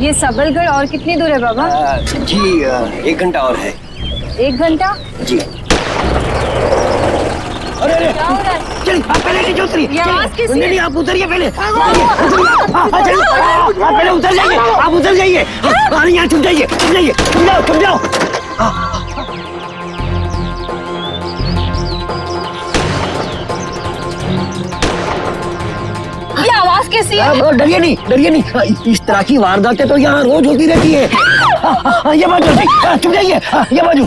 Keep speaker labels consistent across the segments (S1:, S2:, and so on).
S1: ये सबलगढ़ और कितनी दूर है बाबा?
S2: जी 1 घंटा और है।
S1: 1 घंटा?
S2: जी। अरे अरे चल आप पहले नीचे उतरिए। नहीं नहीं आप उतरिए पहले। आप पहले उतर जाइए, आप उतर जाइए। अरे यहाँ छुप जाइए, छुप जाइए, छुप जाओ।
S1: ये आवाज कैसी है?
S2: डरिए नहीं। इस तरह की वारदातें तो यहाँ रोज होती रहती है। ये बाजू छुप जाइए, ये बाजू।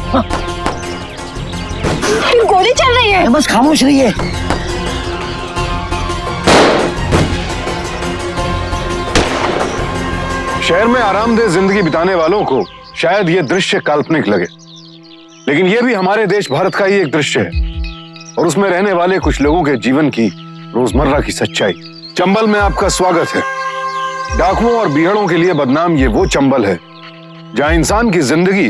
S1: गोली चल रही है।
S2: बस खामोश रहिए।
S3: शहर में आरामदेह जिंदगी बिताने वालों को शायद ये दृश्य काल्पनिक लगे, लेकिन ये भी हमारे देश भारत का ही एक दृश्य है और उसमें रहने वाले कुछ लोगों के जीवन की रोजमर्रा की सच्चाई। चंबल में आपका स्वागत है। डाकुओं और बीहड़ों के लिए बदनाम ये वो चंबल है जहां इंसान की जिंदगी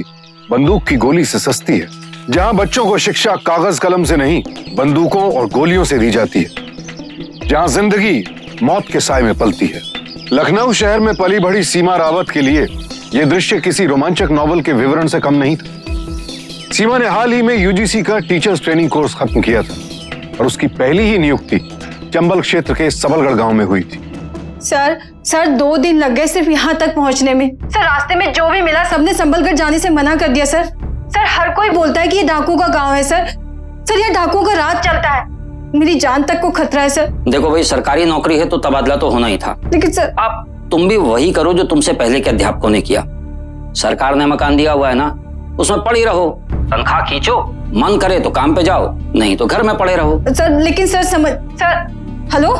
S3: बंदूक की गोली से सस्ती है, जहां बच्चों को शिक्षा कागज कलम से नहीं बंदूकों और गोलियों से दी जाती है, जहां जिंदगी मौत के साए में पलती है। लखनऊ शहर में पली बढ़ी सीमा रावत के लिए यह दृश्य किसी रोमांचक नॉवल के विवरण से कम नहीं था। सीमा ने हाल ही में यूजीसी का टीचर्स ट्रेनिंग कोर्स खत्म किया था और उसकी पहली ही नियुक्ति चंबल क्षेत्र के सबलगढ़ गांव में हुई थी।
S4: सर 2 दिन लग गए सिर्फ यहाँ तक पहुँचने में। सर रास्ते में जो भी मिला सबने संबलगढ़ जाने से मना कर दिया। सर हर कोई बोलता है कि ये डाकू का गांव है। सर ये डाकू का राज चलता है। मेरी जान तक को खतरा है सर।
S5: देखो भाई, सरकारी नौकरी है तो तबादला तो होना ही था,
S4: लेकिन सर
S5: आप तुम भी वही करो जो तुमसे पहले के अध्यापकों ने किया। सरकार ने मकान दिया हुआ है ना, उसमें पड़ी रहो, तनख्वाह खींचो, मन करे तो काम पे जाओ, नहीं तो घर में पड़े रहो।
S4: सर लेकिन सर हेलो।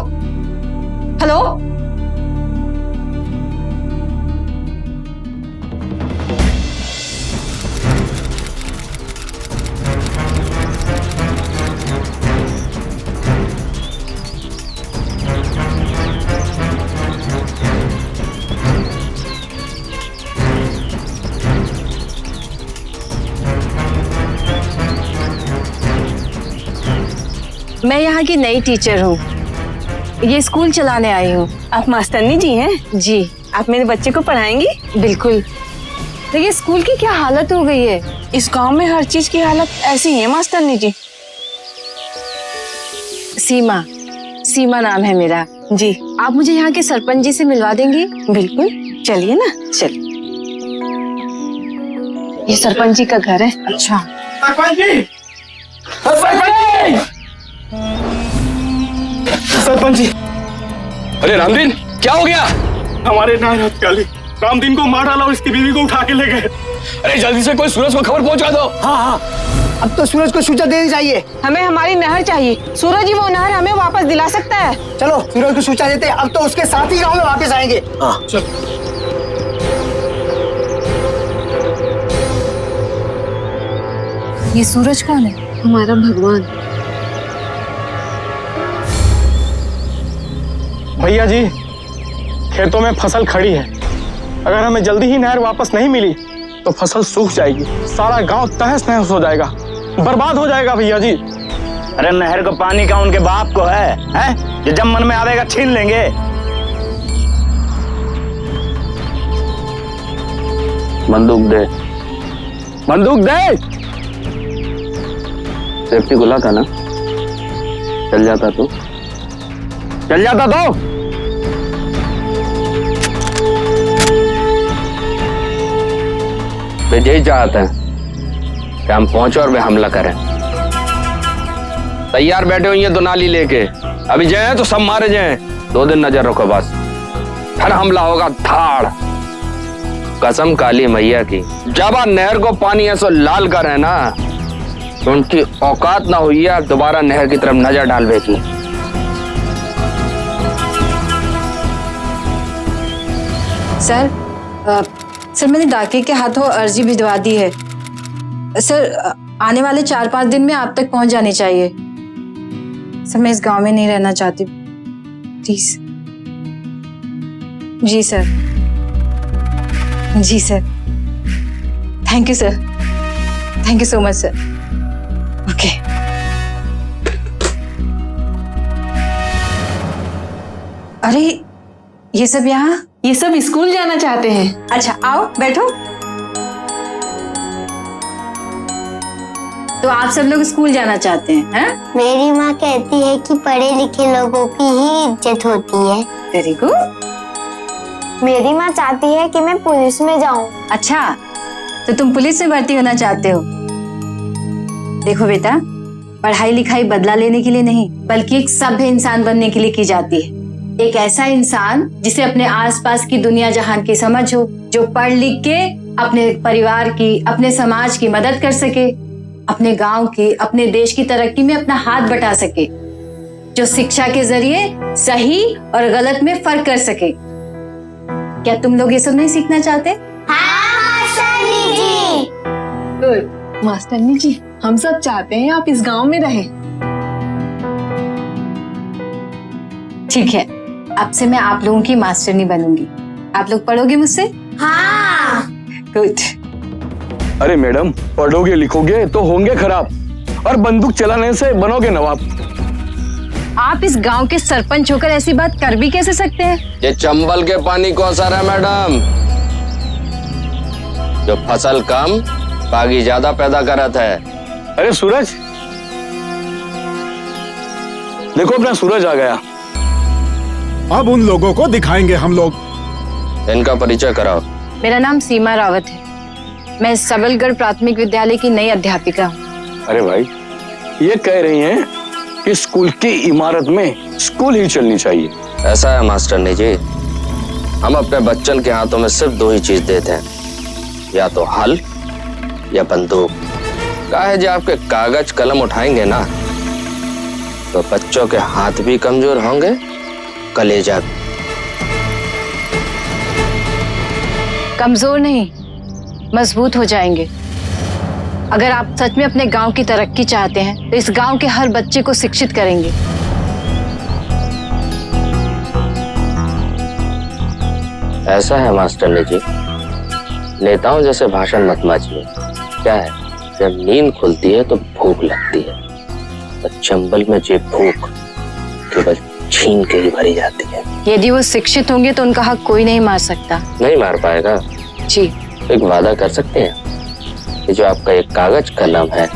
S1: मैं यहाँ की नई टीचर हूँ, ये स्कूल चलाने आई हूँ।
S4: आप मास्टरनी जी हैं?
S1: जी।
S4: आप मेरे बच्चे को पढ़ाएंगी?
S1: बिल्कुल। तो ये स्कूल की क्या हालत हो गई है?
S4: इस गांव में हर चीज की हालत ऐसी ही है मास्टरनी जी।
S1: सीमा नाम है मेरा।
S4: जी।
S1: आप मुझे यहाँ के सरपंच जी से मिलवा देंगी?
S4: बिल्कुल, चलिए ना। चलिए। ये सरपंच जी का घर है।
S1: अच्छा।
S6: सरपंच जी।
S7: अरे रामदीन, क्या हो गया?
S6: हमारे नायब हत्याली रामदीन को मार डाला और इसकी बीवी को उठा के ले गए।
S7: अरे जल्दी से कोई सूरज को खबर पहुंचा दो।
S2: हाँ अब तो सूरज को सूचना देनी चाहिए।
S4: हमें हमारी नहर चाहिए। सूरज ही वो नहर हमें वापस दिला सकता है।
S2: चलो सूरज को सूचना देते हैं, अब तो उसके साथ ही गाँव में वापस आएंगे। हाँ
S6: चलो।
S1: ये सूरज कौन है?
S4: हमारा भगवान।
S6: भैया जी, खेतों में फसल खड़ी है, अगर हमें जल्दी ही नहर वापस नहीं मिली तो फसल सूख जाएगी, सारा गांव तहस नहस हो जाएगा, बर्बाद हो जाएगा भैया जी।
S8: अरे नहर को पानी का उनके बाप को है? ये जब मन में आवेगा छीन लेंगे।
S7: बंदूक दे। सेफ्टी खुला था ना, चल जाता तो। वे यही चाहते हैं कि हम पहुंचे और वे हमला करें। तैयार बैठे हुई हैं तो नाली लेके, अभी जाए तो सब मारे जाए। 2 दिन नजर रखो बस, फिर हमला होगा धाड़। कसम काली मैया की, जब नहर को पानी ऐसा लाल कर है ना, तो उनकी औकात ना हुई है दोबारा नहर की तरफ नजर डालने की।
S1: सर मैंने डाके के हाथों अर्जी भिजवा दी है। सर आने वाले 4-5 दिन में आप तक पहुंच जानी चाहिए। सर मैं इस गांव में नहीं रहना चाहती, प्लीज। जी sir. Thank you sir, thank you so much sir. Okay. अरे ये सब यहाँ?
S9: ये सब स्कूल जाना चाहते हैं।
S4: अच्छा आओ बैठो। तो आप सब लोग स्कूल जाना चाहते हैं?
S10: मेरी माँ कहती है कि पढ़े लिखे लोगों की ही इज्जत होती है।
S4: Very good.
S10: मेरी माँ चाहती है कि मैं पुलिस में जाऊँ।
S4: अच्छा, तो तुम पुलिस में भर्ती होना चाहते हो? देखो बेटा, पढ़ाई लिखाई बदला लेने के लिए नहीं, बल्कि एक सभ्य इंसान बनने के लिए की जाती है। एक ऐसा इंसान जिसे अपने आसपास की दुनिया जहान की समझ हो, जो पढ़ लिख के अपने परिवार की, अपने समाज की मदद कर सके, अपने गांव की, अपने देश की तरक्की में अपना हाथ बटा सके, जो शिक्षा के जरिए सही और गलत में फर्क कर सके। क्या तुम लोग ये सब नहीं सीखना चाहते?
S9: गुड मास्टरनी जी, हम सब चाहते हैं आप इस गांव में रहें।
S4: ठीक है, अब से मैं आप लोगों की मास्टरनी बनूंगी। आप लोग पढ़ोगे मुझसे?
S10: हाँ।
S4: गुड।
S6: अरे मैडम, पढ़ोगे लिखोगे तो होंगे खराब, और बंदूक चलाने से बनोगे नवाब।
S4: आप इस गांव के सरपंच होकर ऐसी बात कर भी कैसे सकते हैं?
S7: ये चंबल के पानी को असर है मैडम। जो फसल कम बागी ज्यादा पैदा करत है।
S6: अरे सूरज, देखो अपना सूरज आ गया।
S11: अब उन लोगों को दिखाएंगे हम लोग।
S7: इनका परिचय कराओ।
S4: मेरा नाम सीमा रावत है। मैं सबलगढ़ प्राथमिक विद्यालय की नई अध्यापिका हूँ।
S6: अरे भाई, ये कह रही हैं कि स्कूल की इमारत में स्कूल ही चलनी चाहिए।
S7: ऐसा है मास्टरनी जी, हम अपने बच्चन के हाथों में सिर्फ दो ही चीज देते हैं, या तो हल या बंदूक। काहे जी आपके कागज कलम उठाएंगे ना तो बच्चों के हाथ भी कमजोर होंगे, कलेजा भी।
S4: कमजोर नहीं, मजबूत हो जाएंगे। अगर आप सच में अपने गांव की तरक्की चाहते हैं तो इस गांव के हर बच्चे को शिक्षित करेंगे।
S7: ऐसा है मास्टरनी जी, नेताओं जैसे भाषण मत माचिए। क्या है, जब नींद खुलती है तो भूख लगती है, तो चंबल में जे भूख केवल छीन के ही भरी जाती है।
S4: यदि वो शिक्षित होंगे तो उनका हक कोई नहीं मार सकता।
S7: नहीं मार पाएगा
S4: जी।
S7: एक वादा कर सकते हैं कि जो आपका एक कागज कलम है,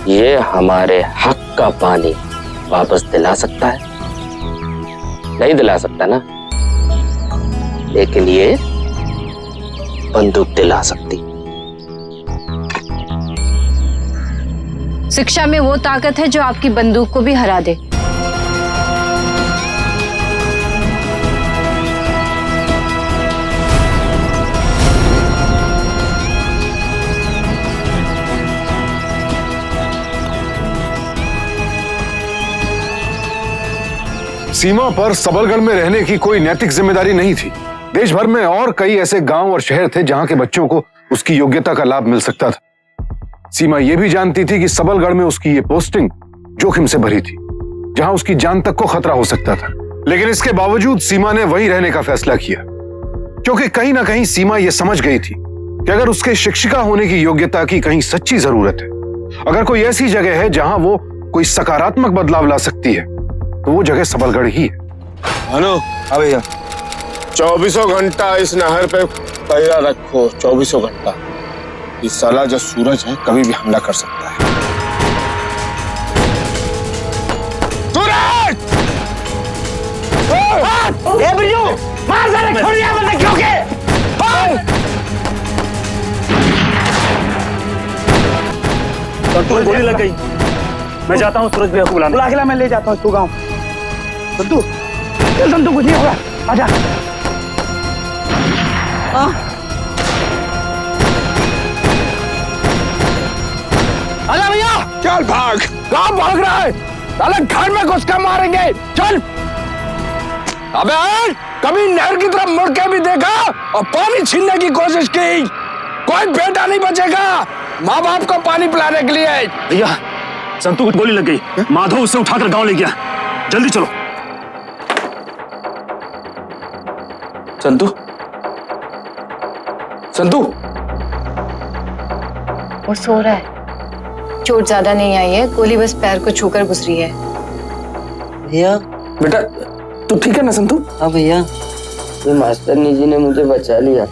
S7: ये हमारे हक का पानी वापस दिला सकता है? नहीं दिला सकता ना, लेकिन ये बंदूक दिला सकती।
S4: शिक्षा में वो ताकत है जो आपकी बंदूक को भी हरा दे।
S3: सीमा पर सबलगढ़ में रहने की कोई नैतिक जिम्मेदारी नहीं थी। देश भर में और कई ऐसे गांव और शहर थे जहां के बच्चों को उसकी योग्यता का लाभ मिल सकता था। सीमा यह भी जानती थी कि सबलगढ़ में उसकी ये पोस्टिंग जोखिम से भरी थी, जहां उसकी जान तक को खतरा हो सकता था। लेकिन इसके बावजूद सीमा ने वहीं रहने का फैसला किया, क्योंकि कहीं ना कहीं सीमा यह समझ गई थी कि अगर उसके शिक्षिका होने की योग्यता की कहीं सच्ची जरूरत है, अगर कोई ऐसी जगह है जहां वो कोई सकारात्मक बदलाव ला सकती है, तो वो जगह सबलगढ़ ही है।
S12: हेलो, हाँ भैया, 24 घंटा इस नहर पे पहरा रखो। 24 घंटा। इस साला जो सूरज है कभी भी हमला कर सकता है। सूरज!
S2: ए बिरजू, मार साले, छोड़ दिया बंदे क्यों के?
S8: गोली लग गई। मैं जाता हूँ सूरज भैया को बुलाने।
S2: बुला के ला, मैं ले जाता हूँ तू गाँव। संतू, चल संतू, कुछ नहीं होगा, आजा।
S6: आजा भैया,
S12: चल भाग।
S6: कहाँ भाग रहा है? साले घर में घुस कर मारेंगे, चल। अबे कभी नहर की तरफ मुड़ के भी देखा और पानी छीनने की कोशिश की, कोई बेटा नहीं बचेगा माँ बाप को पानी पिलाने के लिए।
S8: भैया, संतू को गोली लग गई। माधव उसे उठाकर गांव ले गया। जल्दी चलो।
S6: संतू, संतू,
S4: वो सो रहा है, चोट ज्यादा नहीं आई है, गोली बस पैर को छूकर घुस रही है।
S2: भैया,
S6: बेटा तू ठीक है ना संतू?
S2: हाँ भैया।
S7: ये मास्टरनी जी ने मुझे बचा लिया।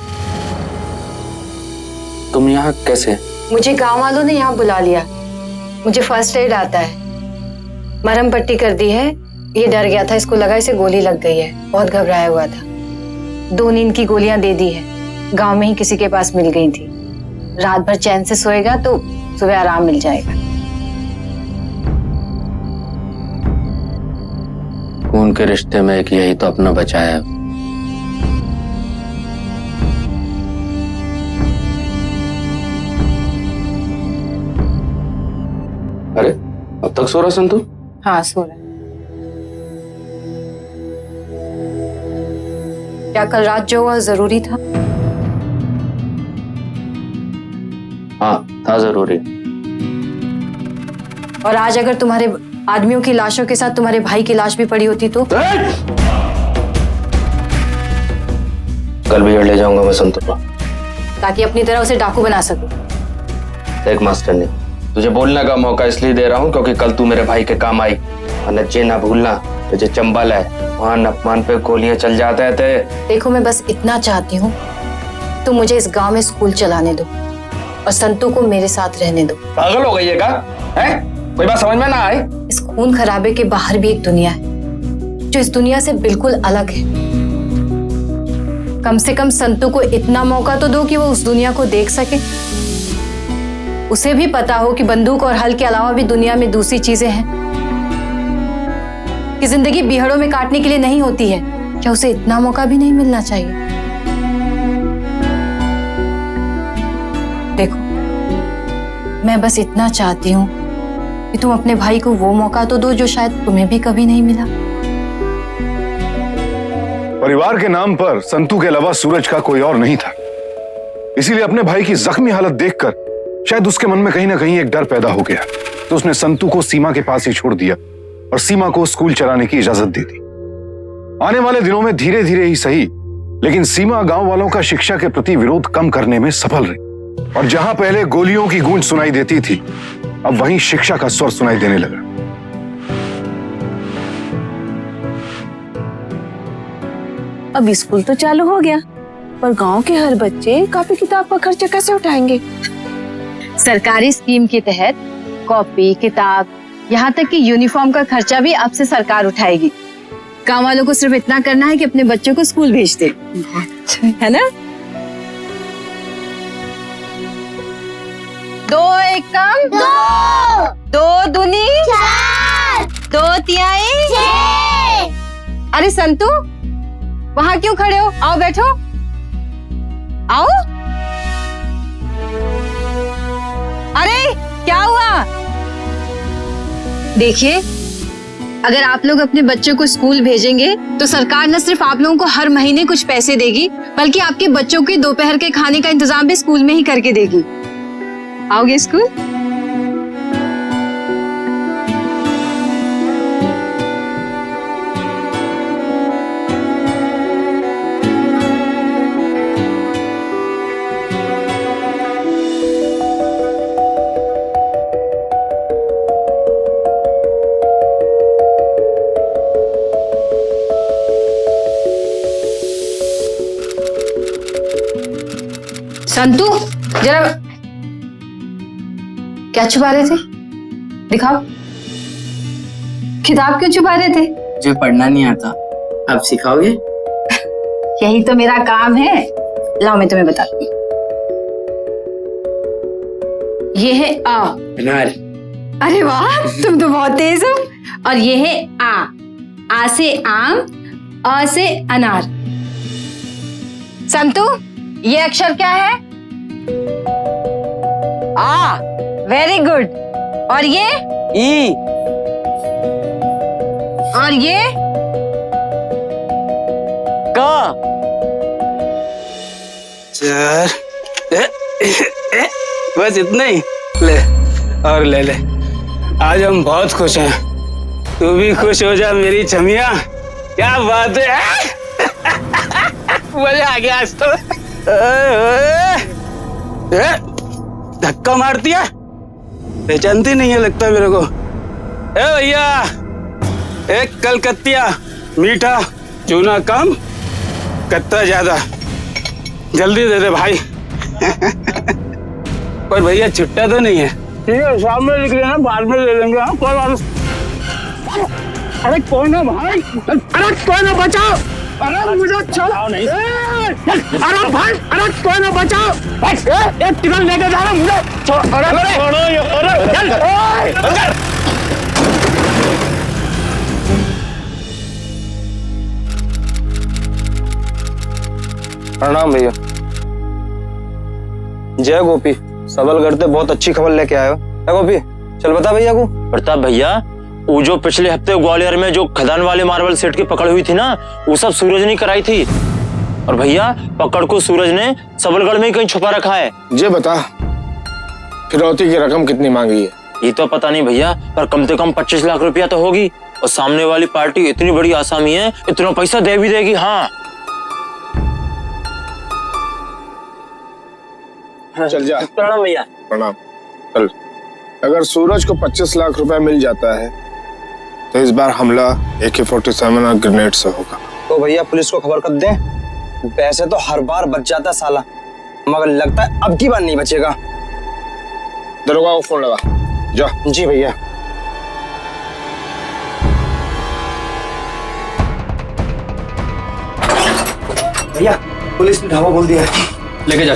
S7: तुम यहाँ कैसे?
S4: मुझे गांव वालों ने यहाँ बुला लिया। मुझे फर्स्ट एड आता है, मरहम पट्टी कर दी है। ये डर गया था, इसको लगा इसे गोली लग गई है, बहुत घबराया हुआ था। 2 नींद की गोलियां दे दी है, गांव में ही किसी के पास मिल गई थी। रात भर चैन से सोएगा तो सुबह आराम मिल जाएगा।
S7: खून के रिश्ते में एक यही तो अपना बचाया है। अरे अब तक सो रहा संतु?
S4: हाँ सो रहा है। क्या कल रात जो हुआ जरूरी था?
S7: हाँ था जरूरी।
S4: और आज अगर तुम्हारे आदमियों की लाशों के साथ तुम्हारे भाई की लाश भी पड़ी होती तो?
S7: कल भी ले जाऊंगा मैं संतु को,
S4: ताकि अपनी तरह उसे डाकू बना सकूं।
S7: देख मास्टर ने तुझे बोलने का मौका इसलिए दे रहा हूँ क्योंकि कल तू मेरे भाई के काम आई। और ये ना भूलना, तुझे चंबल है, वहां अपमान पे गोलियां चल जाते थे।
S4: देखो मैं बस इतना चाहती हूँ, तुम मुझे इस गांव में स्कूल चलाने दो और संतू को मेरे साथ रहने दो।
S7: पागल हो गई है क्या? है? कोई बात समझ में ना आए?
S4: इस खून खराबे के बाहर भी एक दुनिया है जो इस दुनिया से बिल्कुल अलग है। कम से कम संतू को इतना मौका तो दो कि वो उस दुनिया को देख सके। उसे भी पता हो कि बंदूक और हल के अलावा भी दुनिया में दूसरी चीजें हैं, कि जिंदगी बिहड़ों में काटने के लिए नहीं होती है। क्या उसे इतना मौका भी नहीं मिलना चाहिए? देखो मैं बस इतना चाहती हूँ कि तुम अपने भाई को वो मौका तो दो जो शायद तुम्हें भी कभी नहीं मिला।
S3: परिवार के नाम पर संतू के अलावा सूरज का कोई और नहीं था, इसीलिए अपने भाई की जख्मी हालत देखकर शायद उसके मन में कहीं ना कहीं एक डर पैदा हो गया, तो उसने संतू को सीमा के पास ही छोड़ दिया और सीमा को स्कूल चलाने की इजाजत दे दी। आने वाले दिनों में धीरे धीरे ही सही, लेकिन सीमा गांव वालों का शिक्षा के प्रति विरोध कम करने में सफल रही, और जहां पहले गोलियों की गूंज सुनाई देती थी, अब वहीं शिक्षा का स्वर सुनाई देने लगा।
S9: अब स्कूल तो चालू हो गया, पर गांव के हर बच्चे कॉपी किताब का खर्चा कैसे उठाएंगे?
S4: सरकारी स्कीम के तहत कॉपी किताब यहाँ तक कि यूनिफॉर्म का खर्चा भी अब से सरकार उठाएगी। गाँव वालों को सिर्फ इतना करना है कि अपने बच्चों को स्कूल भेज दे, है ना? 2 एकम 2 दूनी 2 तिहाई 6। अरे संतू वहां क्यों खड़े हो? आओ बैठो, आओ। अरे क्या हुआ? देखिए अगर आप लोग अपने बच्चों को स्कूल भेजेंगे तो सरकार न सिर्फ आप लोगों को हर महीने कुछ पैसे देगी, बल्कि आपके बच्चों के दोपहर के खाने का इंतजाम भी स्कूल में ही करके देगी। आओगे स्कूल? संतू जरा क्या छुपा रहे थे? दिखाओ, किताब क्यों छुपा रहे थे?
S13: मुझे पढ़ना नहीं आता, आप सिखाओगे?
S4: यही तो मेरा काम है। लाओ मैं तुम्हें बताती हूँ। ये है आ,
S13: अनार।
S4: अरे वाह तुम तो बहुत तेज हो। और ये है आ से आम, अ से अनार। संतू ये अक्षर क्या है? आ, वेरी गुड। और ये?
S13: ई।
S4: और ये?
S13: का। चार। बस इतना ही? ले और ले ले। आज हम बहुत खुश हैं, तू भी खुश हो जा मेरी छमिया। क्या बात है, मजा आ गया आज तो। धक्का मारती है, पहचानती नहीं है लगता मेरे को। ए भैया, एक कलकतिया मीठा चूना कम, कितना ज्यादा, जल्दी दे दे भाई। पर भैया छुट्टा तो नहीं है। ठीक है, सामने लिख लेना, बाद में ले लेंगे। हाँ, कोई बात नहीं। अरे कोई ना भाई, अरे कोई ना बचाओ, अरे मुझे चलो नहीं, अरे भाई, अरे कोई ना बचाओ, एक टिकट लेके जा रहा मुझे, अरे छोड़ो ये, अरे चल,
S7: प्रणाम भैया। जय गोपी, सबलगढ़ से बहुत अच्छी खबर लेके आए हो। है गोपी, चल बता भैया को।
S8: प्रताप भैया, वो जो पिछले हफ्ते ग्वालियर में जो खदान वाले मार्बल सेट की पकड़ हुई थी ना, वो सब सूरज ने कराई थी। और भैया पकड़ को सूरज ने सबलगढ़ में ही कहीं छुपा रखा है।
S12: ये बता, फिरौती की रकम कितनी मांगी है?
S8: ये तो पता नहीं भैया, पर कम से कम 25 लाख रुपया तो होगी। और सामने वाली पार्टी इतनी बड़ी आसामी है, इतना पैसा दे भी देगी। हाँ
S12: चल जा।
S8: प्रणाम भैया।
S12: प्रणाम। चल, अगर सूरज को 25 लाख रुपए मिल जाता है तो इस बार हमला AK-47 और ग्रेनेड से होगा।
S7: तो भैया पुलिस को खबर कर दे। वैसे तो हर बार बच जाता है साला, मगर लगता है अब की बार नहीं बचेगा।
S12: दरोगा को फोन लगा। जा।
S7: जी भैया। भैया पुलिस ने ढाबा बोल दिया है,
S6: लेके जा।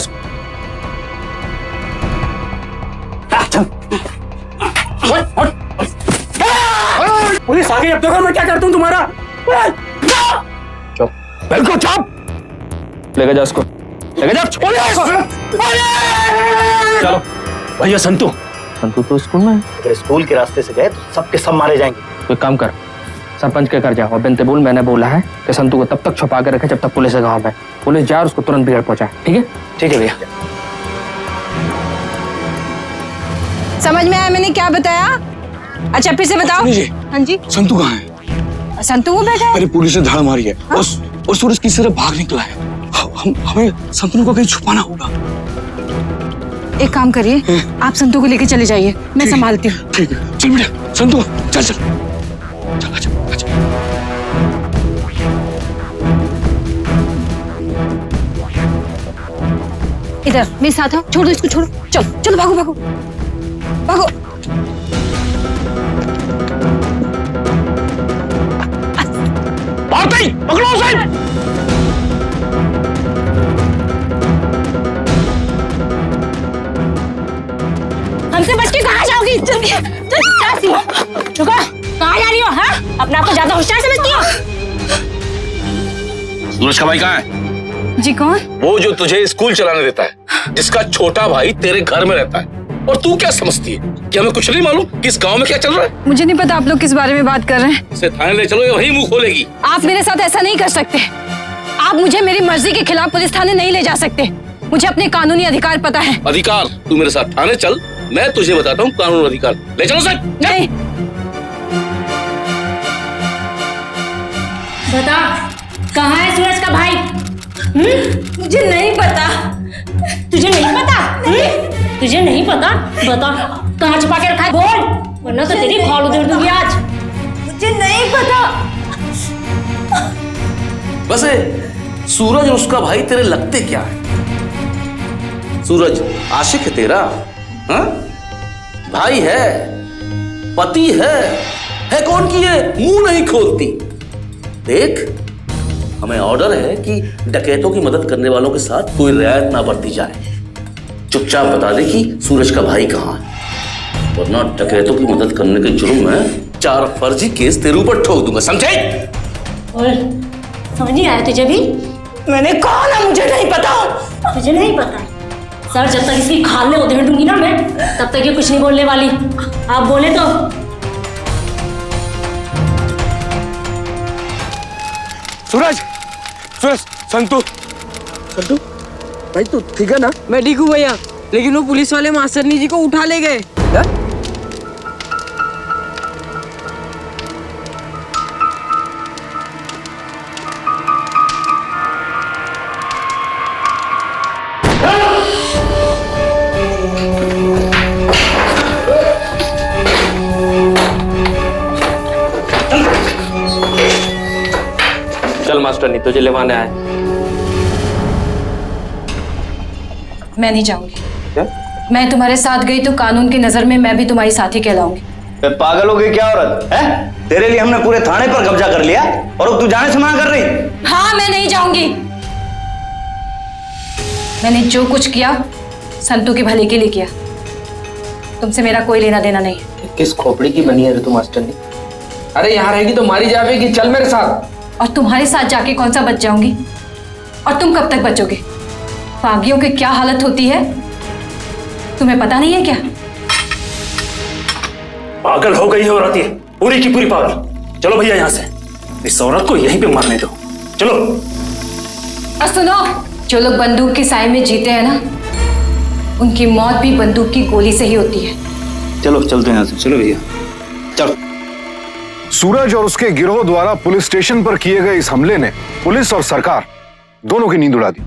S13: पुलिस आ गई, अब देखो मैं क्या करता हूँ तुम्हारा।
S6: चुप, बिल्कुल चुप। लेके जा उसको, लेके जा। चलो भैया। संतू तो स्कूल में है।
S8: अगर स्कूल के रास्ते से गए तो सबके सब मारे जाएंगे।
S6: तो एक काम कर, सरपंच के घर जाओ और बिनते बोल मैंने बोला है कि संतू को तब तक छुपा के रखे जब तक पुलिस गांव में। पुलिस जाए और उसको तुरंत बिगड़ पहुंचाए। ठीक है?
S8: ठीक है भैया।
S4: समझ में आया मैंने क्या बताया? अच्छा फिर से बताओ। हाँ जी,
S6: संतू कहाँ है?
S4: संतू वो बैठा है।
S6: अरे पुलिस ने धाड़ मारी है। और सूरज किसी तरह भाग निकला है। हमें संतू को कहीं छुपाना होगा।
S4: एक काम करिए, आप संतू को लेके चले जाइए, मैं संभालती हूँ।
S6: ठीक है, चल बेटा। संतू चल चल चल, अच्छा अच्छा।
S4: इधर मेरे साथ आओ, छोड़ दो इसको, छोड़ो। चलो चलो, भागो भागो भागो।
S6: पकड़ो उसे।
S9: हमसे बच के कहाँ जाओगी? रुको, कहाँ जा रही हो? हाँ, अपने आप को ज्यादा होशियार समझती हो?
S7: सूरज का भाई कहाँ है?
S4: जी कौन?
S7: वो जो तुझे स्कूल चलाने देता है, जिसका छोटा भाई तेरे घर में रहता है। और तू क्या समझती है कि हमें कुछ नहीं मालूम कि इस गांव में क्या चल रहा है?
S4: मुझे नहीं पता आप लोग किस बारे में बात कर रहे हैं।
S7: इसे थाने ले चलो, ये वही मुंह खोलेगी।
S4: आप मेरे साथ ऐसा नहीं कर सकते। आप मुझे मेरी मर्जी के खिलाफ पुलिस थाने नहीं ले जा सकते। मुझे अपने कानूनी अधिकार पता है।
S7: अधिकार? तू मेरे साथ थाने चल, मैं तुझे बताता हूँ कानून अधिकार। ले चलो सर।
S4: नहीं।
S9: बता, कहाँ है सूरज का भाई?
S4: मुझे नहीं पता।
S9: तुझे नहीं पता? तुझे नहीं पता? बता, कहाँ छुपा के रखा है? बोल, वरना तो तेरी खाल उधेड़ दूंगी आज।
S4: मुझे नहीं पता।
S14: वैसे सूरज और उसका भाई तेरे लगते क्या है? सूरज आशिक है तेरा? हाँ? भाई है, पति है कौन की है? मुंह नहीं खोलती। देख, हमें ऑर्डर है कि डकैतों की मदद करने वालों के साथ कोई रियायत ना बरती जाए। चुपचाप बता दे कि सूरज का भाई कहाँ है, वरना डकैतों की मदद करने के जुर्म में 4 फर्जी केस तेरे ऊपर ठोक दूंगा, समझे?
S9: और समझ नहीं आया तुझे भी?
S4: मैंने कहा ना मुझे नहीं पता।
S9: तुझे नहीं पता? सर, जब तक इसकी खाल में उधेड़ दूंगी ना मैं, तब तक ये कुछ नहीं बोलने वाली। आप बोले तो।
S6: सूरज, सूरज, संतू
S2: भाई तू ठीक है ना?
S15: मैं ठीक हूँ भैया, लेकिन वो पुलिस वाले मास्टरनी जी को उठा ले गए।
S7: चल मास्टर, नहीं तुझे लेवाने आए।
S4: मैं नहीं जाऊंगी।
S14: क्या?
S4: मैं तुम्हारे साथ गई तो कानून की नजर में मैं भी तुम्हारी साथी कहलाऊंगी।
S14: पागल हो गई क्या औरत है? तेरे लिए हमने पूरे थाने पर कब्जा कर लिया और अब तू जाने से मना कर रही?
S4: हाँ, मैं नहीं जाऊंगी। मैंने जो कुछ किया संतू के भले के लिए किया, तुमसे मेरा कोई लेना देना नहीं है।
S13: किस खोपड़ी की बनी है ऋतु मास्टरनी? अरे यहाँ रहेगी तो मारी जाएगी, चल मेरे साथ।
S4: और तुम्हारे साथ जाके कौन सा बच जाऊंगी? और तुम कब तक बचोगे? बागियों की क्या हालत होती है तुम्हें पता नहीं है क्या?
S8: पागल हो गई है औरत, ये पूरी की पूरी पागल। चलो भैया यहाँ से, इस औरत को यहीं पे मारने दो। चलो।
S4: और सुनो, जो लोग बंदूक के साए में जीते हैं ना, उनकी मौत भी बंदूक की गोली से ही होती है।
S14: चलो चलते हैं यहाँ से। चलो भैया चलो।
S3: सूरज और उसके गिरोह द्वारा पुलिस स्टेशन पर किए गए इस हमले ने पुलिस और सरकार दोनों की नींद उड़ा दी।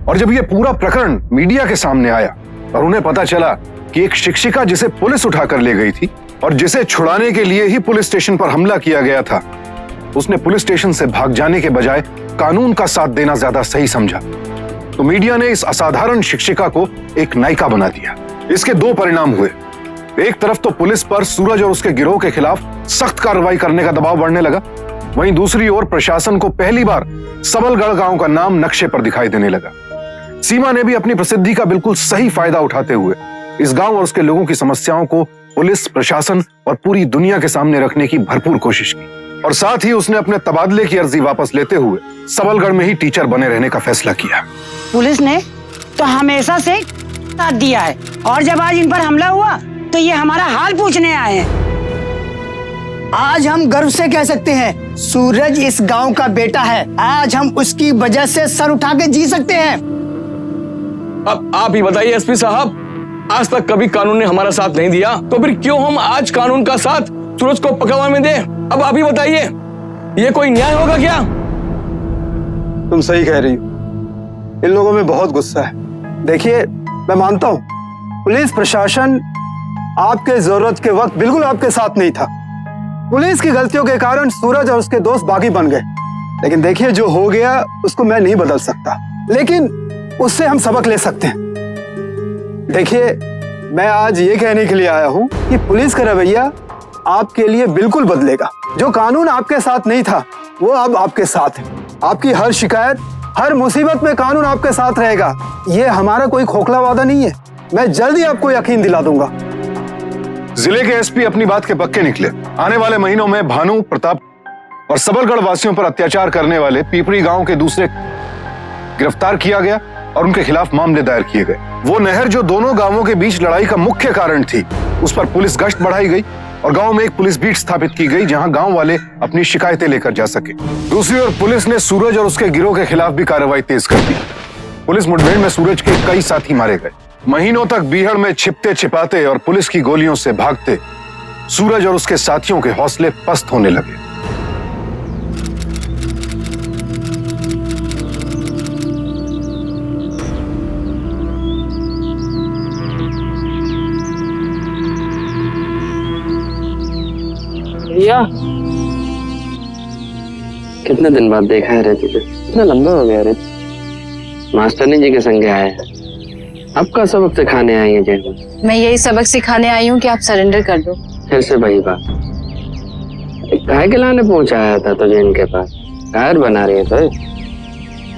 S3: और जब यह पूरा प्रकरण मीडिया के सामने आया और उन्हें पता चला कि एक शिक्षिका जिसे पुलिस उठाकर ले गई थी और जिसे छुड़ाने के लिए ही पुलिस स्टेशन पर हमला किया गया था, उसने पुलिस स्टेशन से भाग जाने के बजाय कानून का साथ देना ज्यादा सही समझा, तो मीडिया ने इस असाधारण शिक्षिका को एक नायिका बना दिया। इसके दो परिणाम हुए। एक तरफ तो पुलिस पर सूरज और उसके गिरोह के खिलाफ सख्त कार्रवाई करने का दबाव बढ़ने लगा, वहीं दूसरी ओर प्रशासन को पहली बार सबलगढ़ गांव का नाम नक्शे पर दिखाई देने लगा। सीमा ने भी अपनी प्रसिद्धि का बिल्कुल सही फायदा उठाते हुए इस गांव और उसके लोगों की समस्याओं को पुलिस, प्रशासन और पूरी दुनिया के सामने रखने की भरपूर कोशिश की। और साथ ही उसने अपने तबादले की अर्जी वापस लेते हुए सबलगढ़ में ही टीचर बने रहने का फैसला किया।
S16: पुलिस ने तो हमेशा से साथ दिया है और जब आज इन पर हमला हुआ तो ये हमारा हाल पूछने आए हैं।
S2: आज हम गर्व से कह सकते हैं सूरज इस गांव का बेटा है। आज हम उसकी वजह से सर उठा के जी सकते हैं।
S6: अब आप ही बताइए एसपी साहब, आज तक कभी कानून ने हमारा साथ नहीं दिया, तो फिर क्यों हम आज कानून का साथ सूरज को पकड़वाने में दें? अब आप ही बताइए, ये कोई न्याय होगा क्या?
S17: तुम सही कह रही हो, इन लोगों में बहुत गुस्सा है। देखिए, मैं मानता हूं पुलिस प्रशासन आपके जरूरत के वक्त बिल्कुल आपके साथ नहीं था। पुलिस की गलतियों के कारण सूरज और उसके दोस्त बागी बन गए, लेकिन देखिए जो हो गया उसको मैं नहीं बदल सकता, लेकिन उससे हम सबक ले सकते हैं। देखिए, मैं आज ये कहने के लिए आया हूं कि पुलिस का रवैया आपके लिए बिल्कुल बदलेगा। जो कानून आपके साथ नहीं था वो अब आपके साथ है। आपकी हर शिकायत, हर मुसीबत में कानून आपके साथ रहेगा। ये हमारा कोई खोखला वादा नहीं है, मैं जल्द ही आपको यकीन दिला दूंगा।
S3: जिले के एसपी अपनी बात के पक्के निकले। आने वाले महीनों में भानु, प्रताप और सबलगढ़ वासियों पर अत्याचार करने वाले पीपड़ी गांव के दूसरे गिरफ्तार किया गया और उनके खिलाफ मामले दायर किए गए। वो नहर जो दोनों गांवों के बीच लड़ाई का मुख्य कारण थी, उस पर पुलिस गश्त बढ़ाई गई और गांव में एक पुलिस बीट स्थापित की गई जहां गांव वाले अपनी शिकायतें लेकर जा सके। दूसरी ओर पुलिस ने सूरज और उसके गिरोह के खिलाफ भी कार्रवाई तेज कर दी। पुलिस मुठभेड़ में सूरज के कई साथी मारे गए। महीनों तक बीहड़ में छिपते छिपाते और पुलिस की गोलियों से भागते सूरज और उसके साथियों के हौसले पस्त होने लगे।
S7: भैया, कितने दिन बाद देखा है रे तुझे? इतना लंबा हो गया रे। मास्टरनी जी के संग आए हैं, आपका सबक सिखाने आई है जेल में।
S1: मैं यही सबक सिखाने आई हूँ कि आप सरेंडर कर दो।
S7: फिर से वही बात, काहे के लाने पहुंचाया था तुझे इनके पास? कायर बना रही है तो?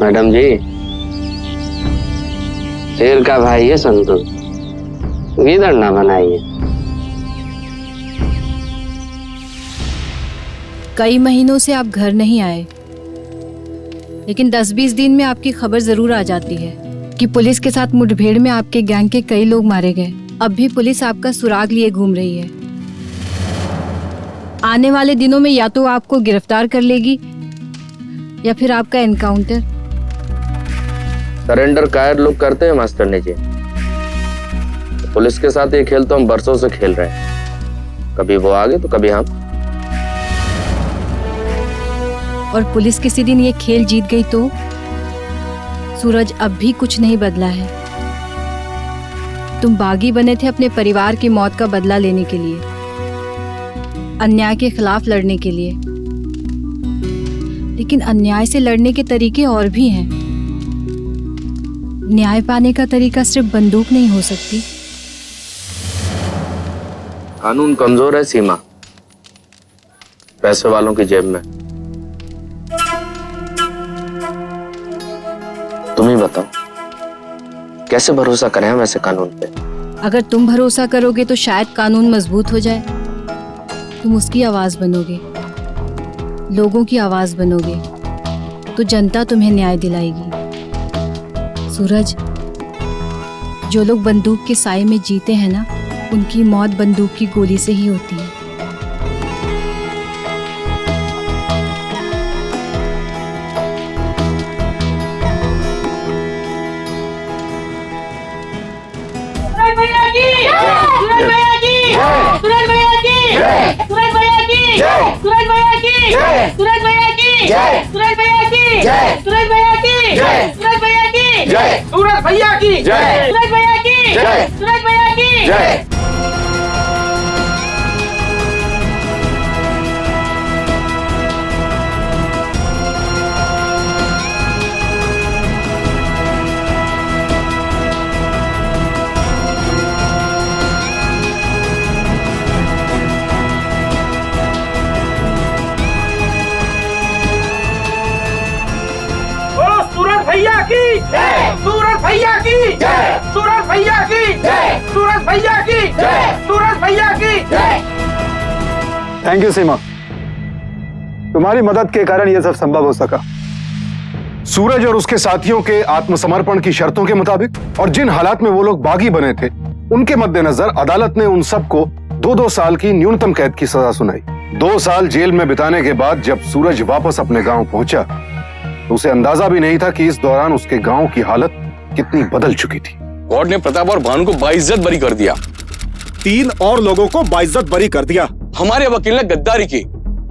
S7: मैडम जी, शेर का भाई है संतू, गीदड़ ना बनाइए।
S1: कई महीनों से आप घर नहीं आए, लेकिन 10-20 दिन में आपकी खबर जरूर आ जाती है कि पुलिस के साथ मुठभेड़ में आपके गैंग के कई लोग मारे गए। अब भी पुलिस आपका सुराग लिए घूम रही है। आने वाले दिनों में या तो आपको गिरफ्तार कर लेगी या फिर आपका एनकाउंटर।
S7: सरेंडर कायर लोग करते हैं मास्टरनी जी। पुलिस के साथ ये खेल तो हम बरसों से खेल रहे हैं, कभी वो आगे तो कभी हम।
S1: और पुलिस किसी दिन ये खेल जीत गई तो? सूरज अब भी कुछ नहीं बदला है। तुम बागी बने थे अपने परिवार की मौत का बदला लेने के लिए, अन्याय के खिलाफ लड़ने के लिए, लेकिन अन्याय से लड़ने के तरीके और भी हैं। न्याय पाने का तरीका सिर्फ बंदूक नहीं हो सकती।
S7: कानून कमजोर है सीमा, पैसे वालों की जेब में। तुम ही बताओ, कैसे भरोसा करें हम ऐसे कानून पे?
S1: अगर तुम भरोसा करोगे तो शायद कानून मजबूत हो जाए। तुम उसकी आवाज बनोगे, लोगों की आवाज बनोगे, तो जनता तुम्हें न्याय दिलाएगी। सूरज, जो लोग बंदूक के साए में जीते हैं ना, उनकी मौत बंदूक की गोली से ही होती है।
S6: भैया की जय, सूरज भैया की जय, सूरज भैया की जय, सूरज भैया की जय, सूरज भैया की जय।
S17: थैंक यू सीमा, तुम्हारी मदद के कारण यह सब संभव हो सका।
S3: सूरज और उसके साथियों के आत्मसमर्पण की शर्तों के मुताबिक और जिन हालात में वो लोग बागी बने थे, उनके मद्देनजर अदालत ने उन सबको 2-2 साल की न्यूनतम कैद की सजा सुनाई। 2 साल जेल में बिताने के बाद जब सूरज वापस अपने गांव पहुंचा, तो उसे अंदाजा भी नहीं था कि इस दौरान उसके गांव की हालत कितनी बदल चुकी थी।
S6: कोर्ट ने प्रताप और भानु को बाइज्जत बरी कर दिया।
S11: 3 और लोगों को बाइज्जत बरी कर दिया।
S6: हमारे वकील ने गद्दारी की,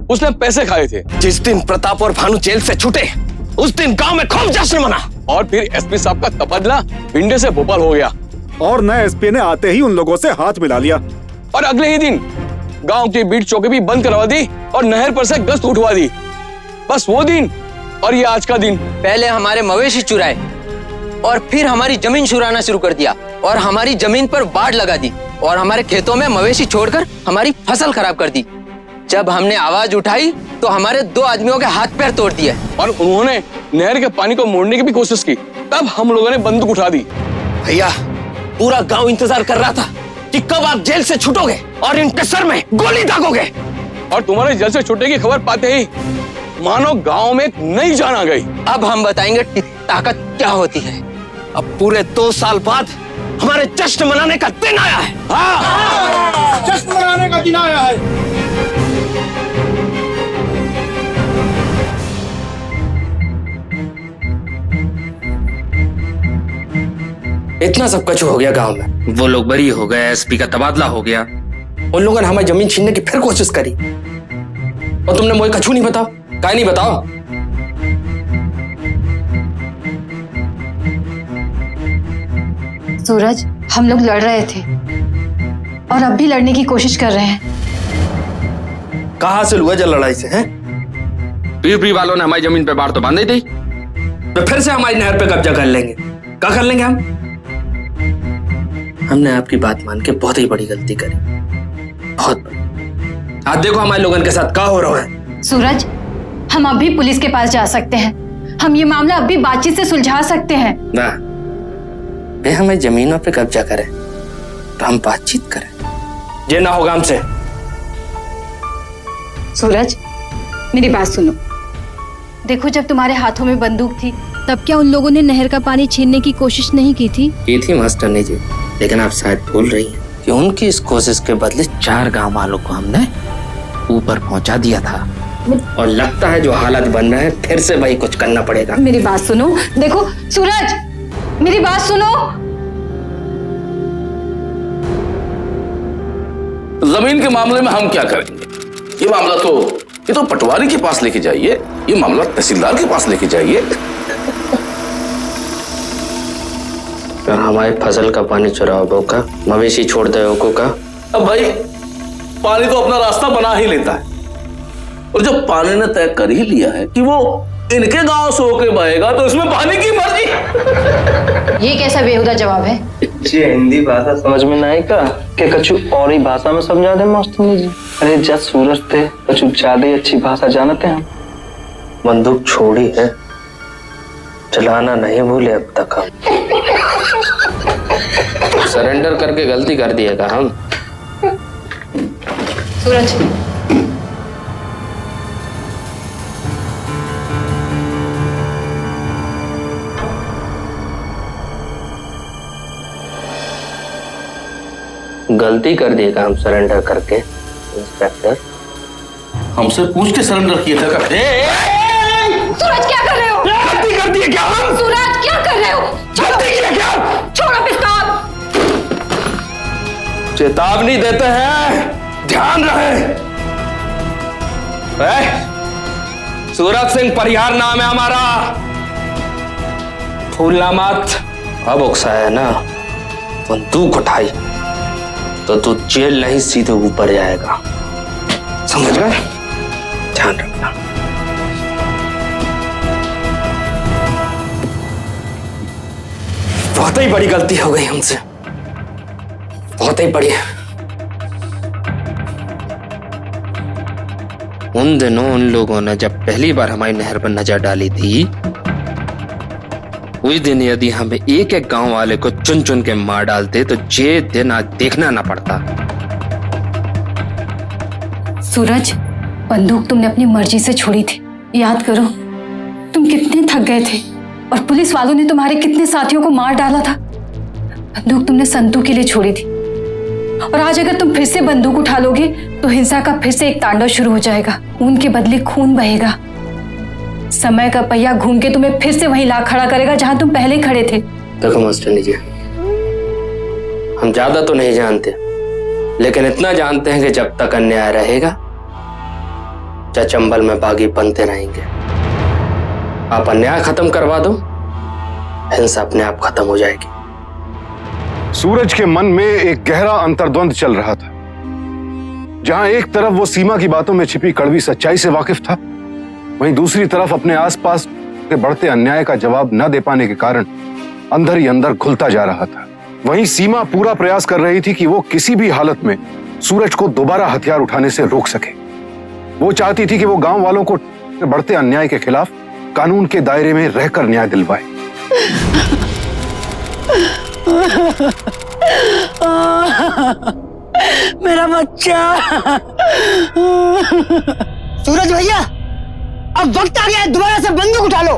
S6: उसने पैसे खाए थे।
S7: जिस दिन प्रताप और भानु जेल से छूटे, उस दिन गांव में खूब जश्न मना।
S6: और फिर एसपी साहब का तबादला भिंडे से भोपाल हो गया
S11: और नए एसपी ने आते ही उन लोगों से हाथ मिला लिया।
S6: और अगले ही दिन गांव की बीट चौकी भी बंद करवा दी और नहर पर से गश्त उठवा दी। बस वो दिन और ये आज का दिन।
S15: पहले हमारे मवेशी चुराए और फिर हमारी जमीन चुराना शुरू कर दिया और हमारी जमीन पर बाढ़ लगा दी और हमारे खेतों में मवेशी छोड़कर हमारी फसल खराब कर दी। जब हमने आवाज उठाई तो हमारे 2 आदमियों के हाथ पैर तोड़ दिए
S6: और उन्होंने नहर के पानी को मोड़ने की भी कोशिश की। तब हम लोगों ने बंदूक उठा दी।
S7: भैया, पूरा गांव इंतजार कर रहा था कि कब आप जेल से छूटोगे और इनके सर में गोली दागोगे।
S6: और तुम्हारे जेल से छूटने की खबर पाते ही मानो गांव में एक नई जान आ गई।
S15: अब हम बताएंगे ताकत क्या होती है।
S7: अब पूरे 2 साल बाद हमारे जश्न मनाने का दिन आया है।
S11: हाँ, जश्न मनाने का दिन आया है।
S7: इतना सब कुछ हो गया गांव में। वो लोग बरी हो गए, एसपी का तबादला हो गया, उन लोगों ने हमारी जमीन छीनने की फिर कोशिश करी। और तुमने मुझे कछू नहीं बताओ, काहे नहीं बताओ?
S1: सूरज, हम लोग लड़ रहे थे और अब भी लड़ने की कोशिश कर रहे हैं।
S7: कहां से हुआ जल लड़ाई से हैं? पीपी वालों ने हमारी जमीन पे बाढ़ तो बांधी थी, तो फिर से हमारी नहर पे कब्जा कर लेंगे। क्या कर लेंगे हम? हमने आपकी बात मान के बहुत ही बड़ी गलती करी, बहुत बड़ी। आज देखो हमारे लोगों के साथ क्या हो रहा है।
S1: सूरज, हम अब भी पुलिस के पास जा सकते हैं। हम ये मामला अब भी बातचीत से सुलझा सकते हैं।
S7: ना, वे हमें जमीनों पे कब्जा करें तो हम बातचीत करें, ये ना होगा हमसे।
S1: सूरज, मेरी बात सुनो। देखो, जब तुम्हारे हाथों में बंदूक थी, तब क्या उन लोगों ने नहर का पानी छीनने की कोशिश नहीं की थी?
S7: की थी मास्टरनी जी, लेकिन आप शायद भूल रही हैं कि उनकी इस कोशिश के बदले 4 गांव वालों को हमने ऊपर पहुंचा दिया था। और लगता है जो हालत बन रहे हैं, फिर से वही कुछ करना पड़ेगा।
S1: मेरी बात सुनो। देखो सूरज, मेरी बात सुनो।
S14: जमीन के मामले में हम क्या करेंगे? ये तो पटवारी के पास लेके जाइए, ये मामला तहसीलदार के पास लेके जाइए।
S7: हमारी फसल का पानी चुराओ का, मवेशी छोड़ दो का।
S14: अब भाई, पानी तो अपना रास्ता बना ही लेता है, और जब पानी ने तय कर ही लिया है कि वो इनके गांव से होके बहेगा तो इसमें बहाने की मर्जी।
S1: ये कैसा बेहुदा जवाब है?
S13: जी हिंदी भाषा समझ में नहीं का के कछु और ही भाषा में समझा दे मौसमी जी। अरे जब सूरज थे कछु ज्यादा ही अच्छी भाषा जानते हैं हम। बंदूक छोड़ी है, चलाना नहीं भूले अब तक हम।
S7: सरेंडर करके गलती कर दिएगा हम।
S1: सूरज,
S7: गलती कर दिएगा हम सरेंडर करके इंस्पेक्टर।
S14: हमसे पूछ के सरेंडर किया था।
S9: सूरज क्या कर रहे हो?
S6: गलती कर दी है क्या हम?
S9: सूरज क्या कर रहे हो?
S6: गलती की है क्या?
S9: छोड़ो पिस्तौल।
S7: चेतावनी देते हैं, ध्यान रहे। सूरज सिंह परिहार नाम है हमारा, भूलना मत। अब उकसाया ना, बंदूक उठाई तो तू जेल नहीं सीधे ऊपर जाएगा, समझ गए? ध्यान रखना। बहुत ही बड़ी गलती हो गई हमसे, बहुत ही बड़ी। उन दिनों उन लोगों ने जब पहली बार हमारी नहर पर नजर डाली थी, उस दिन यदि हम एक एक गांव वाले को चुन चुन के मार डालते तो ये दिन आज देखना ना पड़ता।
S4: सूरज, बंदूक तुमने अपनी मर्जी से छोड़ी थी। याद करो तुम कितने थक गए थे और पुलिस वालों ने तुम्हारे कितने साथियों को मार डाला था। बंदूक तुमने संतू के लिए छोड़ी थी और आज अगर तुम फिर से बंदूक उठा लोगे तो हिंसा का फिर से एक तांडव शुरू हो जाएगा। खून के बदले खून बहेगा। समय का पहिया घूम के तुम्हें फिर से वहीं ला खड़ा करेगा जहां तुम पहले खड़े थे।
S7: देखो मास्टर जी, हम ज्यादा तो नहीं जानते, लेकिन इतना जानते हैं कि जब तक अन्याय रहेगा या चंबल में बागी बनते रहेंगे। आप अन्याय खत्म करवा दो, हिंसा अपने आप खत्म हो जाएगी।
S3: सूरज के मन में एक गहरा अंतर्द्वंद चल रहा था। जहां एक तरफ वो सीमा की बातों में छिपी कड़वी सच्चाई से वाकिफ था, वहीं दूसरी तरफ अपने आसपास के बढ़ते अन्याय का जवाब न दे पाने के कारण अंदर ही अंदर घुलता जा रहा था। वहीं सीमा पूरा प्रयास कर रही थी कि वो किसी भी हालत में सूरज को दोबारा हथियार उठाने से रोक सके। वो चाहती थी कि वो गांव वालों को बढ़ते अन्याय के खिलाफ कानून के दायरे में रहकर न्याय दिलवाए।
S16: मेरा बच्चा। सूरज भैया, अब वक्त आ गया है, दोबारा से बंदूक उठा लो।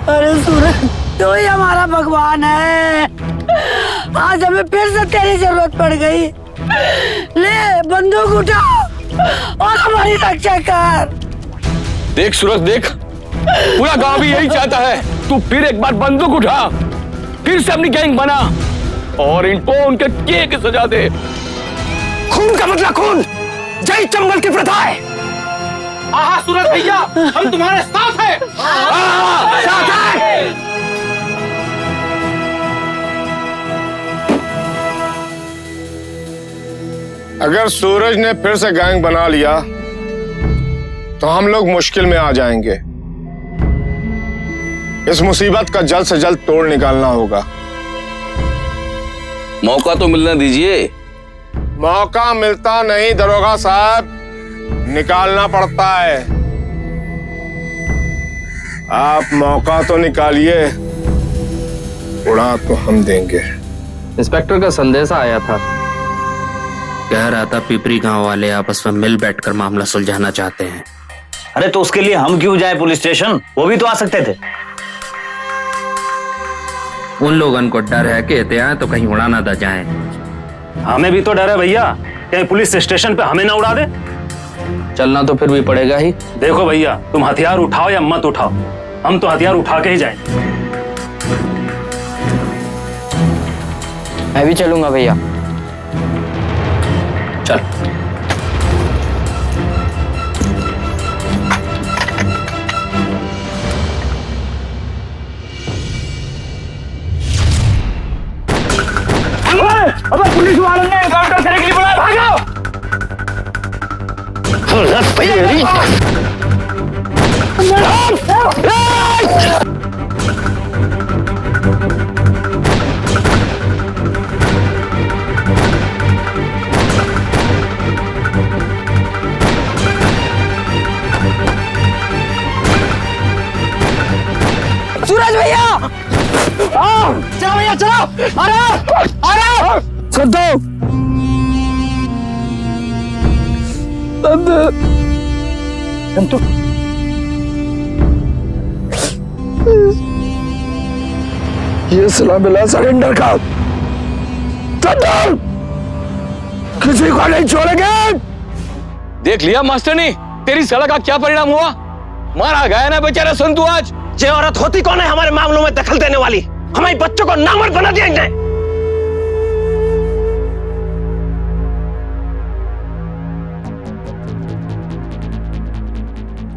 S16: अरे सूरज, तो ही हमारा भगवान है। आज हमें फिर से तेरी जरूरत पड़ गई। ले बंदूक उठा और हमारी रक्षा कर।
S6: देख सूरज, देख, पूरा गांव भी यही चाहता है तू फिर एक बार बंदूक उठा, फिर से अपनी गैंग बना और इनको उनके किए की सजा दे।
S2: खून का बदला खून, जय चंबल की प्रथा है।
S13: आहा सूरज भैया, हम तुम्हारे साथ हैं।
S2: साथ है।
S12: अगर सूरज ने फिर से गैंग बना लिया तो हम लोग मुश्किल में आ जाएंगे। इस मुसीबत का जल्द से जल्द तोड़ निकालना होगा।
S14: मौका तो मिलने दीजिए।
S12: मौका मिलता नहीं दरोगा साहब, निकालना पड़ता है। आप मौका तो निकालिए, उड़ा तो हम देंगे।
S7: इंस्पेक्टर का संदेशा आया था, कह रहा था पिपरी गांव वाले आपस में मिल बैठकर मामला सुलझाना चाहते हैं।
S8: अरे तो उसके लिए हम क्यों जाए पुलिस स्टेशन? वो भी तो आ सकते थे।
S7: उन लोगों को डर है कि एहतियात तो कहीं उड़ा ना जाए।
S8: हमें भी तो डर है भैया, कहीं पुलिस स्टेशन पे हमें ना उड़ा दे।
S7: चलना तो फिर भी पड़ेगा ही।
S8: देखो भैया, तुम हथियार उठाओ या मत उठाओ, हम तो हथियार उठा के ही जाएं।
S15: मैं भी चलूंगा भैया।
S7: चल।
S13: अबे पुलिस वालों ने एनकाउंटर करने के लिए बुलाया, भागो।
S16: सूरज भैया, चलो भैया चलो, आ रहा
S6: संतो
S17: संतो
S6: ये सिला मिला सरेंडर का। संतो किसी को नहीं छोड़ेंगे।
S7: देख लिया मास्टरनी, तेरी सलाह का क्या परिणाम हुआ? मारा गया ना बेचारा संतू आज।
S14: ये औरत होती कौन है हमारे मामलों में दखल देने वाली? हमारे बच्चों को नामर्द बना दिया इन्हें।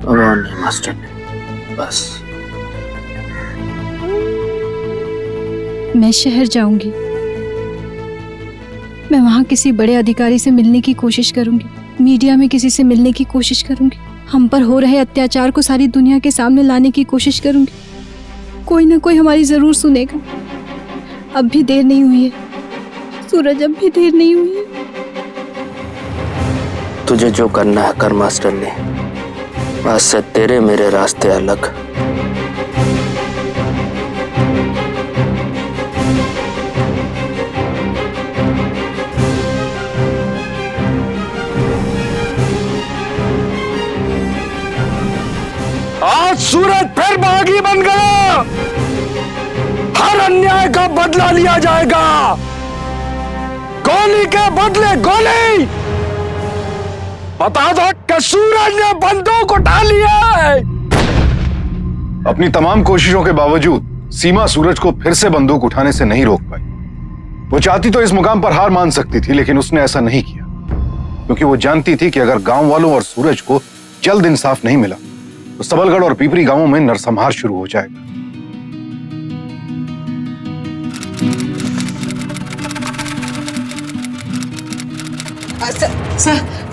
S7: नहीं मास्टर, बस
S4: मैं शहर जाऊंगी। मैं वहां किसी बड़े अधिकारी से मिलने की कोशिश करूंगी, मीडिया में किसी से मिलने की कोशिश करूंगी, हम पर हो रहे अत्याचार को सारी दुनिया के सामने लाने की कोशिश करूंगी। कोई ना कोई हमारी जरूर सुनेगा। अब भी देर नहीं हुई है सूरज, अब भी देर नहीं हुई है।
S7: तुझे जो करना है कर मास्टर ने। आज से तेरे मेरे रास्ते अलग।
S6: आज सूरज फिर बागी बन गया। हर अन्याय का बदला लिया जाएगा। गोली के बदले गोली। बता दो कि सूरज ने बंदूक उठा लिया है।
S3: अपनी तमाम कोशिशों के बावजूद सीमा सूरज को फिर से बंदूक उठाने से नहीं रोक पाई। वो चाहती तो इस मुकाम पर हार मान सकती थी, लेकिन उसने ऐसा नहीं किया, क्योंकि वो जानती थी कि अगर गांव वालों और सूरज को जल्द इंसाफ नहीं मिला तो सबलगढ़ और पीपरी गांवों में नरसंहार शुरू हो जाएगा।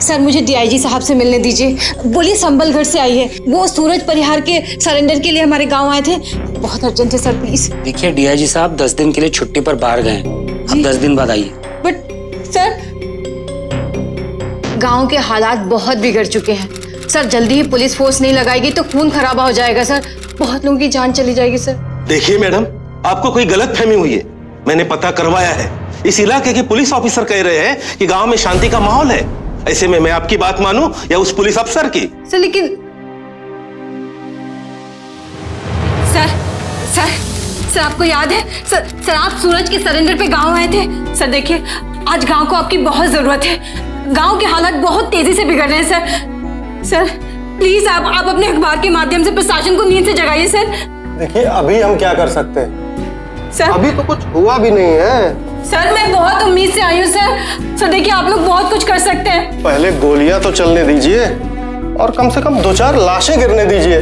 S4: सर मुझे डीआईजी साहब से मिलने दीजिए। बोलिए संबलगढ़ से आई है, वो सूरज परिहार के सरेंडर के लिए हमारे गांव आए थे। बहुत अर्जेंट है सर, प्लीज।
S15: देखिए डीआईजी साहब 10 दिन के लिए छुट्टी पर बाहर गए हैं, अब 10 दिन बाद आइए।
S4: बट सर, गांव के हालात बहुत बिगड़ चुके हैं सर। जल्दी ही पुलिस फोर्स नहीं लगाएगी तो खून खराबा हो जाएगा सर, बहुत लोगों की जान चली जाएगी सर।
S14: देखिए मैडम, आपको कोई गलतफहमी हुई है। मैंने पता करवाया है, इस इलाके के पुलिस ऑफिसर कह रहे हैं कि गांव में शांति का माहौल है। ऐसे में मैं आपकी बात मानूं या उस पुलिस अफसर की?
S4: सर लेकिन सर आपको याद है सर आप सूरज के सरेंडर पे गांव आए थे। सर देखिए, आज गांव को आपकी बहुत जरूरत है। गांव के हालात बहुत तेजी से बिगड़ रहे हैं सर प्लीज आप अपने अखबार के माध्यम से प्रशासन को नींद से जगाइए सर।
S17: देखिए, अभी हम क्या कर सकते हैं
S4: सर?
S17: अभी तो कुछ हुआ भी नहीं है
S4: सर। मैं बहुत उम्मीद से आई हूँ सर देखिए, आप लोग बहुत कुछ कर सकते हैं।
S17: पहले गोलियां तो चलने दीजिए और कम से कम 2-4 लाशें गिरने दीजिए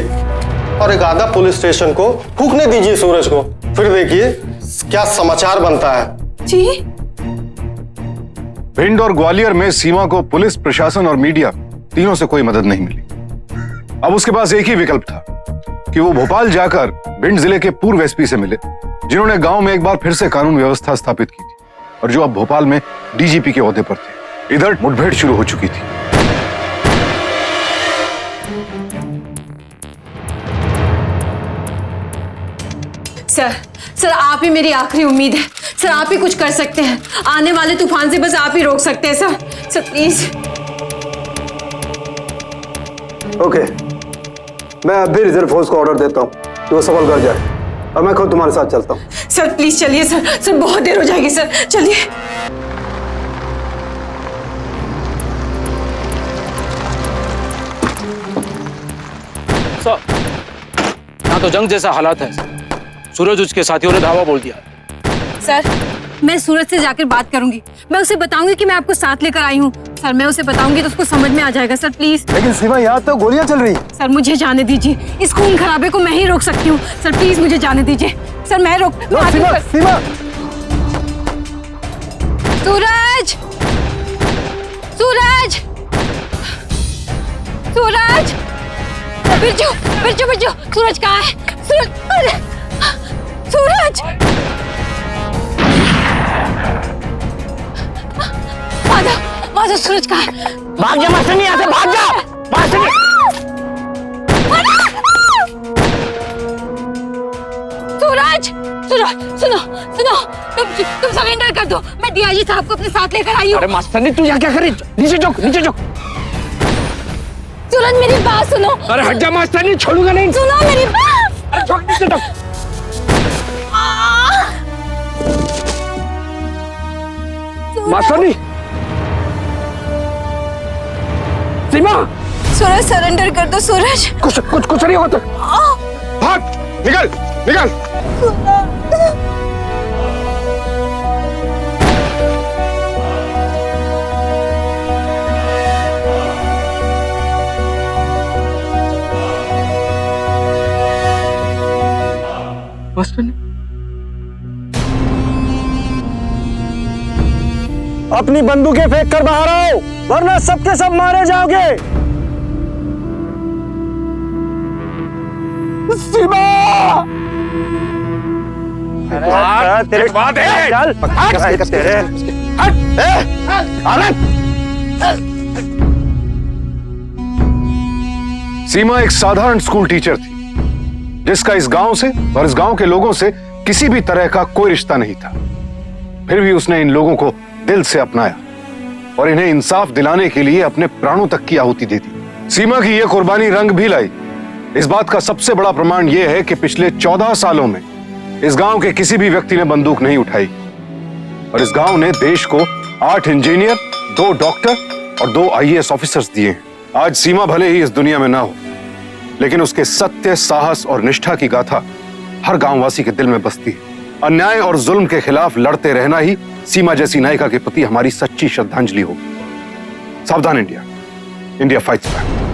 S17: और एक आधा पुलिस स्टेशन को फूंकने दीजिए सूरज को। फिर देखिए क्या समाचार बनता है।
S4: जी।
S3: भिंड और ग्वालियर में सीमा को पुलिस, प्रशासन और मीडिया तीनों से कोई मदद नहीं मिली। अब उसके पास एक ही विकल्प था कि वो भोपाल जाकर भिंड जिले के पूर्व एसपी से मिले, जिन्होंने गांव में एक बार फिर से कानून व्यवस्था स्थापित की थी और जो अब भोपाल में डीजीपी के ओहदे पर थे। इधर मुठभेड़ शुरू हो चुकी थी।
S4: सर आप ही मेरी आखिरी उम्मीद है। सर आप ही कुछ कर सकते हैं। आने वाले तूफान से बस आप ही रोक सकते हैं सर प्लीज।
S17: ओके, मैं अभी रिजर्व फोर्स को ऑर्डर देता हूँ कि वो सबलगढ़ जाए और मैं खुद तुम्हारे साथ चलता हूँ।
S4: सर प्लीज चलिए सर बहुत देर हो जाएगी सर, चलिए।
S7: सर, यहाँ तो जंग जैसा हालात है। सूरज उसके साथियों ने धावा बोल दिया।
S4: सर मैं सूरज से जाकर बात करूंगी, मैं उसे बताऊंगी कि मैं आपको साथ लेकर आई हूँ। सर मैं उसे बताऊंगी तो उसको समझ में आ जाएगा सर, प्लीज।
S17: लेकिन सीमा, यहाँ तो गोलियां चल रही।
S4: सर मुझे जाने दीजिए, इस खून खराबे को मैं ही रोक सकती हूँ। सर प्लीज मुझे जाने दीजिए। सर मैं
S17: सीमा।
S4: सूरज, सूरज, सूरज, बिरजू, बिरजू, बिरजू, सूरज कहाँ है? सूरज, अरे, सूरज, माधव, माधव, सूरज कहाँ है?
S2: भाग जा मास्टरनी, यहाँ से भाग जा मास्टरनी।
S4: सूरज, सुनो, सुनो, सुनो, तुम सरेंडर कर दो। मैं डीआईजी साहब को अपने साथ लेकर आई हूँ।
S6: अरे मास्टरनी तू यहाँ क्या कर रही? नीचे झुक, नीचे झुक।
S4: सूरज मेरी बात सुनो।
S6: अरे हट जा मास्टरनी, छोड़ूंगा नहीं।
S4: सुनो मेरी बात।
S6: अरे झुक, नीचे झुक। मास्टरनी, सीमा,
S4: सूरज सरेंडर कर दो सूरज।
S6: कुछ नहीं होता। भाग, निकल, निकल।
S17: अपनी बंदूकें फेंक कर बाहर आओ, वरना सबके सब मारे जाओगे। सीमा! तेरे बात है। चल, तेरे।
S3: सीमा एक साधारण स्कूल टीचर थी जिसका इस गांव से और इस गांव के लोगों से किसी भी तरह का कोई रिश्ता नहीं था। फिर भी उसने इन लोगों को दिल से अपनाया और इन्हें इंसाफ दिलाने के लिए अपने प्राणों तक की आहुति दे दी। सीमा की यह कुर्बानी रंग भी लाई। इस बात का सबसे बड़ा प्रमाण यह है कि पिछले 14 सालों में इस गांव के किसी भी व्यक्ति ने बंदूक नहीं उठाई और इस गांव ने देश को 8 इंजीनियर, 2 डॉक्टर और 2 IAS ऑफिसर्स दिए हैं। आज सीमा भले ही इस दुनिया में ना हो, लेकिन उसके सत्य, साहस और निष्ठा की गाथा हर गांववासी के दिल में बसती है। अन्याय और जुल्म के खिलाफ लड़ते रहना ही सीमा जैसी नायिका के प्रति हमारी सच्ची श्रद्धांजलि होगी। सावधान इंडिया, इंडिया फाइट्स बैक।